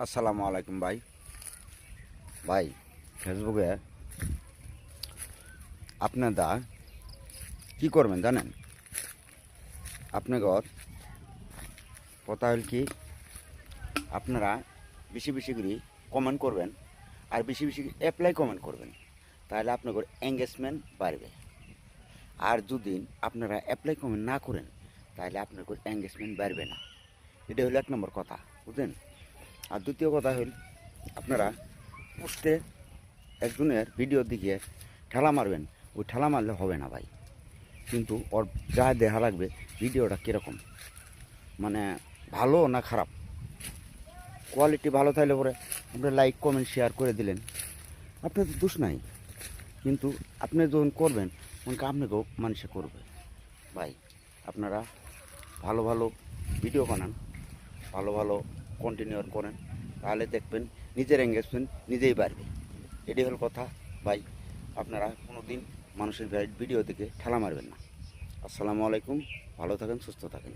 আসসালামু আলাইকুম ভাই। ভাই ফেসবুকে আপনারা কি করবেন জানেন? আপনাদের কথা হল কি, আপনারা বেশি বেশি করে কমেন্ট করবেন আর বেশি বেশি অ্যাপ্লাই কমেন্ট করবেন, তাহলে আপনাদের এঙ্গেজমেন্ট বাড়বে। আর যদি আপনারা অ্যাপ্লাই কমেন্ট না করেন তাহলে আপনাদের এঙ্গেজমেন্ট বাড়বে না। এটা হলো এক নম্বর কথা, বুঝলেন? আর দ্বিতীয় কথা হল, আপনারা পোস্টে একজনের ভিডিও দিকে ঠেলা মারবেন, ওই ঠেলা মারলে হবে না ভাই। কিন্তু ওর যা দেখা লাগবে ভিডিওটা কীরকম, মানে ভালো না খারাপ। কোয়ালিটি ভালো থাকলে পরে আপনি লাইক কমেন্ট শেয়ার করে দিলেন, আপনার তো দোষ নাই। কিন্তু আপনি যখন করবেন তখন আপনাকেও মানুষে করবে। ভাই আপনারা ভালো ভালো ভিডিও বানান, ভালো ভালো কন্টিনিউ করেন, তাহলে দেখবেন নিজের এঙ্গেজমেন্ট নিজেই বাড়বে। এটাই হল কথা ভাই। আপনারা কোনো দিন মানুষের ভিডিও দেখে ঠেলা মারবেন না। আসসালামু আলাইকুম, ভালো থাকেন, সুস্থ থাকেন।